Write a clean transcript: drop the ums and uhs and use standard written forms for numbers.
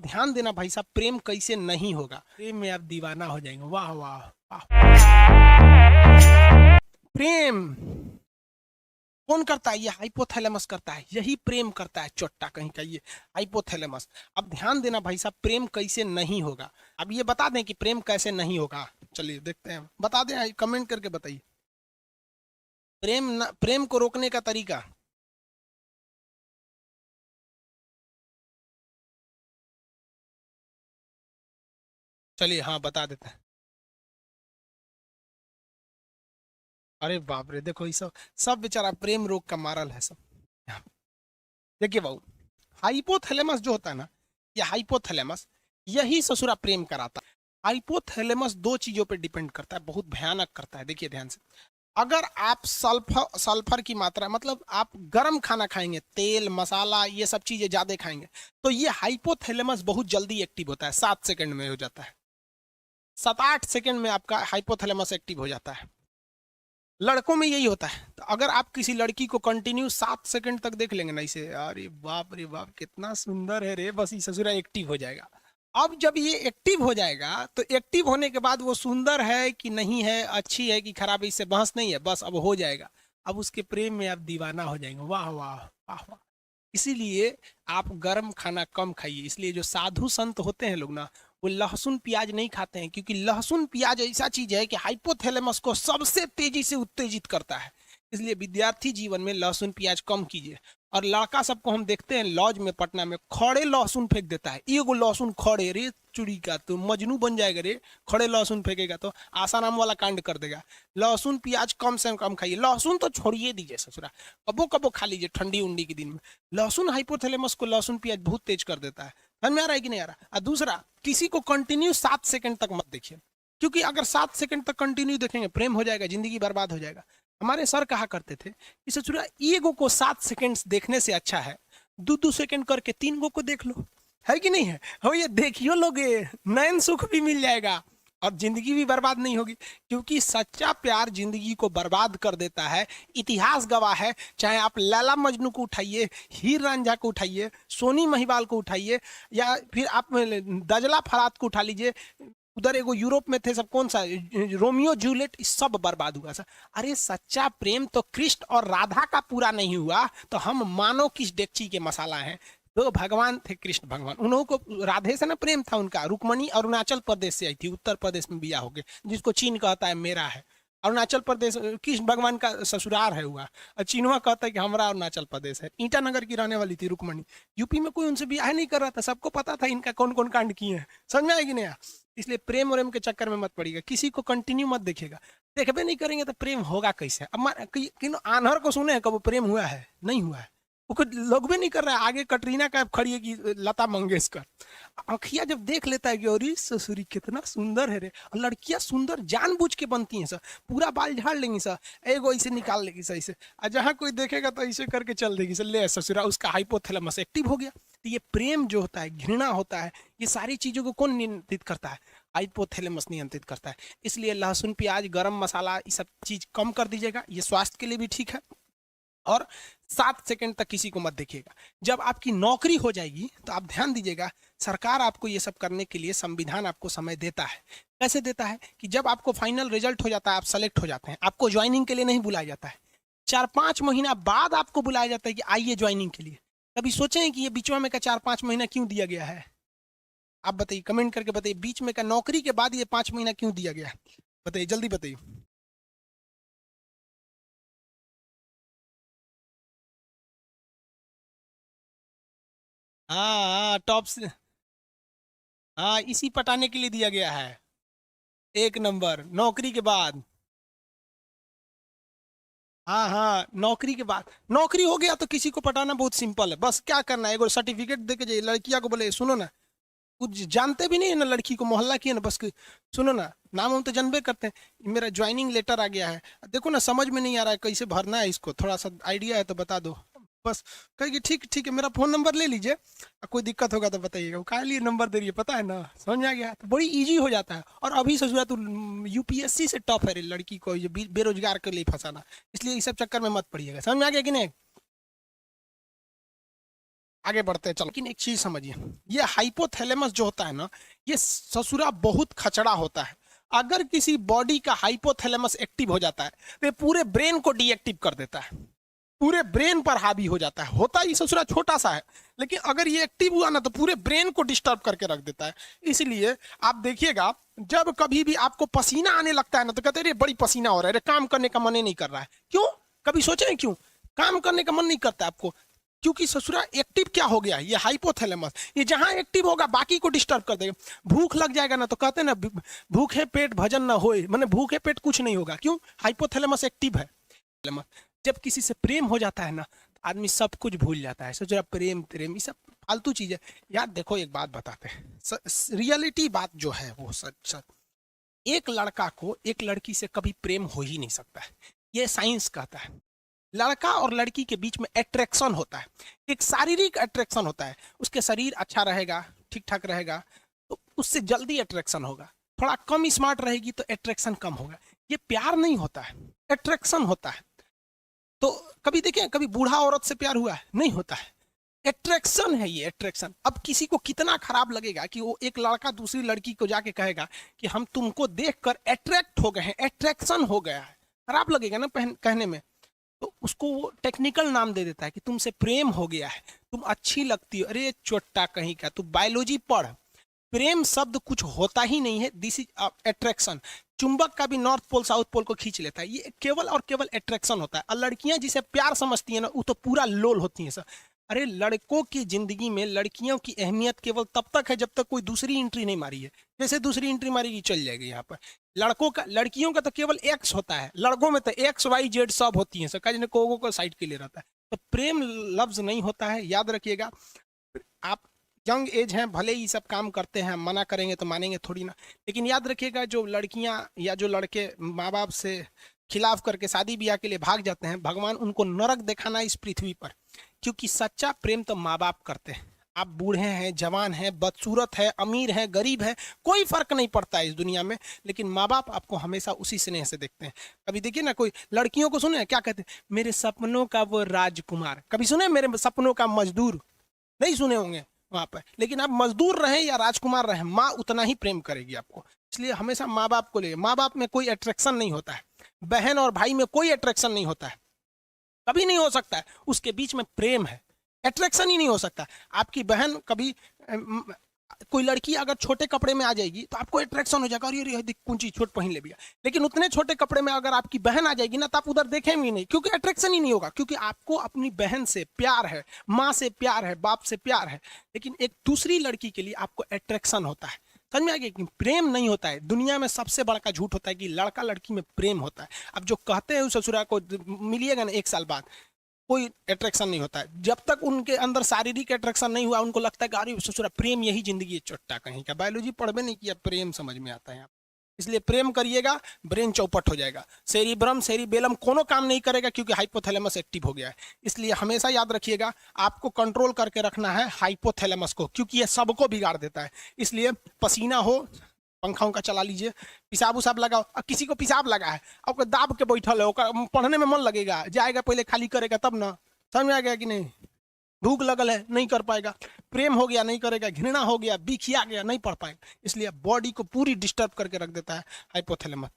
ध्यान देना भाई साहब, प्रेम कैसे नहीं होगा, प्रेम में आप दीवाना हो जाएंगे। वाह वाह वाह। प्रेम कौन करता है? ये हाइपोथैलेमस करता है, यही प्रेम करता है, चोट्टा कहीं का ये हाइपोथैलेमस। अब ध्यान देना भाई साहब, प्रेम कैसे नहीं होगा। अब ये बता दें कि प्रेम कैसे नहीं होगा, चलिए देखते हैं, बता दें, कमेंट करके बताइए। प्रेम को रोकने का तरीका। चलिए हाँ बता देते हैं। अरे बाप रे, देखो ये सब सब बेचारा प्रेम रोग का मारल है सब। देखिए बाबू, हाइपोथैलेमस जो होता है ना, ये हाइपोथैलेमस यही ससुरा प्रेम कराता है। हाइपोथैलेमस दो चीजों पे डिपेंड करता है, बहुत भयानक करता है। देखिए ध्यान से, अगर आप सल्फर सल्फर की मात्रा, मतलब आप गर्म खाना खाएंगे, तेल मसाला ये सब चीजें ज्यादा खाएंगे, तो ये हाइपोथैलेमस बहुत जल्दी एक्टिव होता है, 7 सेकंड में हो जाता है। 7-8 सेकंड में आपका हाइपोथैलेमस एक्टिव हो जाता है। लड़कों में यही होता है। तो अगर आप किसी लड़की को कंटिन्यू 7 सेकंड तक देख लेंगे ना इसे, अरे बाप रे बाप कितना सुंदर है रे, बस ये ससुरा एक्टिव हो जाएगा। अब जब ये एक्टिव हो जाएगा, तो एक्टिव होने के बाद वो सुंदर है कि नहीं है, अच्छी है कि खराब है, इससे बहस नहीं है, बस अब हो जाएगा। अब उसके प्रेम में आप दीवाना हो जाएंगे। वाह वाह वाह वाह। इसीलिए आप गर्म खाना कम खाइए। इसलिए जो साधु संत होते हैं लोग ना, वो लहसुन प्याज नहीं खाते हैं, क्योंकि लहसुन प्याज ऐसा चीज है कि हाइपोथैलेमस को सबसे तेजी से उत्तेजित करता है। इसलिए विद्यार्थी जीवन में लहसुन प्याज कम कीजिए। और लड़का सबको हम देखते हैं लॉज में पटना में, खड़े लहसुन फेंक देता है, एगो लहसुन खड़े, रे चुड़ी का तो मजनू बन जाएगा रे, खड़े लहसुन फेंकेगा तो आशा नाम वाला कांड कर देगा। लहसुन प्याज कम से कम खाइए, लहसुन तो छोड़िए दीजिए ससुरा, कबो कबो खा लीजिए ठंडी उंडी के दिन में। लहसुन हाइपोथैलेमस को लहसुन प्याज बहुत तेज कर देता है। समझ में आ रहा है कि नहीं आ रहा? और दूसरा, किसी को कंटिन्यू 7 सेकंड तक मत देखिए, क्योंकि अगर 7 सेकंड तक कंटिन्यू देखेंगे प्रेम हो जाएगा, जिंदगी बर्बाद हो जाएगा। हमारे सर कहा करते थे कि ससुरा ईगो को 7 सेकंड देखने से अच्छा है 2-2 सेकंड करके 3 गो को देख लो। है कि नहीं है? हो, ये देखियो लोगे, नयन सुख भी मिल जाएगा और जिंदगी भी बर्बाद नहीं होगी। क्योंकि सच्चा प्यार जिंदगी को बर्बाद कर देता है। इतिहास गवाह है, चाहे आप लैला मजनू को उठाइए, हीर रांझा को उठाइए, सोनी महिवाल को उठाइए, या फिर आप दजला फरात को उठा लीजिए, उधर एगो यूरोप में थे सब, कौन सा रोमियो जूलियट, सब बर्बाद हुआ सर। अरे सच्चा प्रेम तो कृष्ण और राधा का पूरा नहीं हुआ, तो हम मानो किस डेगची के मसाला हैं। तो भगवान थे कृष्ण भगवान, उन्हों को राधे से ना प्रेम था उनका। रुक्मणी अरुणाचल प्रदेश से आई थी, उत्तर प्रदेश में बिया हो गए, जिसको चीन कहता है मेरा है। अरुणाचल प्रदेश कृष्ण भगवान का ससुराल है हुआ, और चीनवा कहता है कि हमारा अरुणाचल प्रदेश है। ईटानगर की रहने वाली थी रुक्मणी। यूपी में कोई उनसे ब्याह नहीं कर रहा था, सबको पता था इनका कौन कौन कांड किए हैं। समझ में आएगी नहीं? इसलिए प्रेम और के चक्कर में मत पड़िएगा, किसी को कंटिन्यू मत देखिएगा। देखबे नहीं करेंगे तो प्रेम होगा कैसे? अब आन्हर को सुने कब प्रेम हुआ है? नहीं हुआ है, वो लोग भी नहीं कर रहा है। आगे कटरीना कैफ खड़ी है कि लता मंगेशकर। आँखिया जब देख लेता है कि अरे ससुरी कितना सुंदर है रे, और लड़कियां सुंदर जानबूझ के बनती हैं सर, पूरा बाल झाड़ लेंगी सर, एगो ऐसे निकाल लेगी सर, ऐसे, और जहाँ कोई देखेगा तो ऐसे करके चल देगी सर, ले ससुरा, उसका हाइपोथैलेमस एक्टिव हो गया। तो ये प्रेम जो होता है, घृणा होता है, ये सारी चीजों को कौन नियंत्रित करता है? हाइपोथैलेमस नियंत्रित करता है। इसलिए लहसुन प्याज गरम मसाला ये सब चीज कम कर दीजिएगा, ये स्वास्थ्य के लिए भी ठीक है। और 7 सेकंड तक किसी को मत देखिएगा। जब आपकी नौकरी हो जाएगी तो आप ध्यान दीजिएगा, सरकार आपको ये सब करने के लिए, संविधान आपको समय देता है। कैसे देता है? कि जब आपको फाइनल रिजल्ट हो जाता है, आप सेलेक्ट हो जाते हैं, आपको ज्वाइनिंग के लिए नहीं बुलाया जाता है, 4-5 महीना बाद आपको बुलाया जाता है कि आइए ज्वाइनिंग के लिए। कभी सोचे हैं कि ये बीच में का 4-5 महीना क्यों दिया गया है? आप बताइए, कमेंट करके बताइए, बीच में का नौकरी के बाद ये 5 महीना क्यों दिया गया है? बताइए, जल्दी बताइए। हाँ हाँ, टॉप से, हाँ इसी पटाने के लिए दिया गया है। एक नंबर नौकरी के बाद। हाँ हाँ, नौकरी के बाद, नौकरी हो गया तो किसी को पटाना बहुत सिंपल है। बस क्या करना है, एगो सर्टिफिकेट दे के जाइए, लड़किया को बोले सुनो ना, कुछ जानते भी नहीं है ना लड़की को, मोहल्ला की है ना, बस सुनो ना, नाम हम तो जानबे करते हैं, मेरा ज्वाइनिंग लेटर आ गया है, देखो ना समझ में नहीं आ रहा है कैसे भरना है इसको, थोड़ा सा आइडिया है तो बता दो। बस कहेगी ठीक ठीक है, मेरा फोन नंबर ले लीजिए, कोई दिक्कत होगा तो बताइएगा। वो काहे लिए नंबर दे रही है पता है ना? समझ में आ गया? तो बड़ी इजी हो जाता है। और अभी सोच तो यूपीएससी से टफ है रे लड़की को ये बेरोजगार के लिए फंसाना। इसलिए इस सब चक्कर में मत पड़िएगा। समझ में आ गया कि नहीं? आगे बढ़ते हैं चलो। लेकिन एक चीज समझिए, ये हाइपोथैलेमस जो होता है ना, ये ससुरा बहुत खचड़ा होता है। अगर किसी बॉडी का हाइपोथैलेमस एक्टिव हो जाता है तो ये पूरे ब्रेन को डीएक्टिव कर देता है, पूरे ब्रेन पर हावी हो जाता है। होता ही ससुरा छोटा सा है, लेकिन अगर ये एक्टिव हुआ ना तो पूरे ब्रेन को डिस्टर्ब करके रख देता है। इसलिए आप देखिएगा, जब कभी भी आपको पसीना आने लगता है ना तो कहते हैं बड़ी पसीना हो रहा है, अरे काम करने का मन ही नहीं कर रहा है। क्यों? कभी सोचे हैं क्यों काम करने का मन नहीं करता आपको? क्योंकि ससुरा एक्टिव क्या हो गया, ये हाइपोथैलेमस, ये जहां एक्टिव होगा बाकी को डिस्टर्ब कर देगा। भूख लग जाएगा ना तो कहते हैं ना भूखे पेट भजन ना होए, माने भूखे पेट कुछ नहीं होगा। क्यों? हाइपोथैलेमस एक्टिव है। जब किसी से प्रेम हो जाता है ना, आदमी सब कुछ भूल जाता है। सोचो प्रेम प्रेम ये सब फालतू चीज है यार। देखो एक बात बताते हैं, रियलिटी बात जो है वो सच, एक लड़का को एक लड़की से कभी प्रेम हो ही नहीं सकता है, ये साइंस कहता है। लड़का और लड़की के बीच में अट्रैक्शन होता है, एक शारीरिक अट्रैक्शन होता है। उसके शरीर अच्छा रहेगा, ठीक ठाक रहेगा तो उससे जल्दी अट्रैक्शन होगा। थोड़ा कम स्मार्ट रहेगी तो अट्रैक्शन कम होगा। ये प्यार नहीं होता है, अट्रैक्शन होता है। तो कभी देखें, कभी बूढ़ा औरत से प्यार हुआ है? नहीं होता है। अट्रैक्शन है ये, अट्रैक्शन। अब किसी को कितना खराब लगेगा कि वो एक लड़का दूसरी लड़की को जाके कहेगा कि हम तुमको देखकर अट्रैक्ट हो गए हैं, अट्रैक्शन हो गया है। खराब लगेगा ना कहने में। तो उसको वो टेक्निकल नाम दे देता है कि तुमसे प्रेम हो गया है, तुम अच्छी लगती हो। अरे चोट्टा कहीं का, तू बायोलॉजी पढ़। प्रेम शब्द कुछ होता ही नहीं है, दिस इज अट्रैक्शन। चुंबक का भी नॉर्थ पोल साउथ पोल को खींच लेता है, ये केवल और केवल अट्रैक्शन होता है। और लड़कियां जिसे प्यार समझती है ना, वो तो पूरा लोल होती है सर। अरे लड़कों की जिंदगी में लड़कियों की अहमियत केवल तब तक है जब तक कोई दूसरी एंट्री नहीं मारी है। जैसे दूसरी एंट्री मारेगी चल जाएगी यहाँ पर। लड़कियों का तो केवल एक्स होता है, लड़कों में तो एक्स वाई जेड सब होती है सर, को साइड के लिए रहता है। तो प्रेम लफ्ज नहीं होता है, याद रखिएगा। आप यंग एज हैं, भले ही सब काम करते हैं, मना करेंगे तो मानेंगे थोड़ी ना। लेकिन याद रखिएगा, जो लड़कियां या जो लड़के माँ बाप से खिलाफ करके शादी ब्याह के लिए भाग जाते हैं, भगवान उनको नरक दिखाना इस पृथ्वी पर। क्योंकि सच्चा प्रेम तो माँ बाप करते हैं। आप बूढ़े हैं, जवान हैं, बदसूरत है, अमीर है, गरीब है, कोई फर्क नहीं पड़ता है इस दुनिया में, लेकिन माँ बाप आपको हमेशा उसी स्नेह से देखते हैं। कभी देखिए ना, कोई लड़कियों को सुने क्या कहते हैं, मेरे सपनों का वो राजकुमार। कभी सुने मेरे सपनों का मजदूर? नहीं सुने होंगे वहां पर। लेकिन आप मजदूर रहे या राजकुमार रहे, माँ उतना ही प्रेम करेगी आपको। इसलिए हमेशा माँ बाप को ले। माँ बाप में कोई अट्रैक्शन नहीं होता है, बहन और भाई में कोई अट्रैक्शन नहीं होता है, कभी नहीं हो सकता है। उसके बीच में प्रेम है, अट्रैक्शन ही नहीं हो सकता। आपकी बहन कभी कोई लड़की अगर छोटे कपड़े में आ जाएगी तो आपको अट्रैक्शन हो जाएगा, अरे देख कौन चीज छोट पहन ले भैया। लेकिन उतने छोटे कपड़े में अगर आपकी बहन आ जाएगी ना तो आप उधर देखेंगे नहीं, क्योंकि अट्रैक्शन ही नहीं होगा। क्योंकि आपको अपनी बहन से प्यार है, माँ से प्यार है, बाप से प्यार है। लेकिन एक दूसरी लड़की के लिए आपको अट्रैक्शन होता है। समझ में आ गया कि प्रेम नहीं होता है। दुनिया में सबसे बड़ा का झूठ होता है कि लड़का लड़की में प्रेम होता है। अब जो कहते हैं उस ससुरा को मिलिएगा ना 1 साल बाद, कोई अट्रैक्शन नहीं होता है। जब तक उनके अंदर शारीरिक अट्रैक्शन नहीं हुआ, उनको लगता है कि अरे ससुरा प्रेम यही जिंदगी है। चोट्टा कहीं का, बायोलॉजी पढ़वे नहीं किया, प्रेम समझ में आता है यहाँ। इसलिए प्रेम करिएगा, ब्रेन चौपट हो जाएगा। सेरिब्रम सेरिबेलम कोनो काम नहीं करेगा, क्योंकि हाइपोथैलेमस एक्टिव हो गया है। इसलिए हमेशा याद रखिएगा, आपको कंट्रोल करके रखना है हाइपोथैलेमस को, क्योंकि ये सबको बिगाड़ देता है। इसलिए पसीना हो, पंखा उनका चला लीजिए, पिसाब उसाब लगाओ। अब किसी को पिसाब लगा है, आपको दाब के बैठल है, पढ़ने में मन लगेगा, जाएगा पहले खाली करेगा तब ना। समझ में आ गया कि नहीं? भूख लगल है, नहीं कर पाएगा। प्रेम हो गया, नहीं करेगा। घृणा हो गया, बिखिया गया, नहीं पढ़ पाएगा। इसलिए बॉडी को पूरी डिस्टर्ब करके रख देता है हाइपोथैलेमस।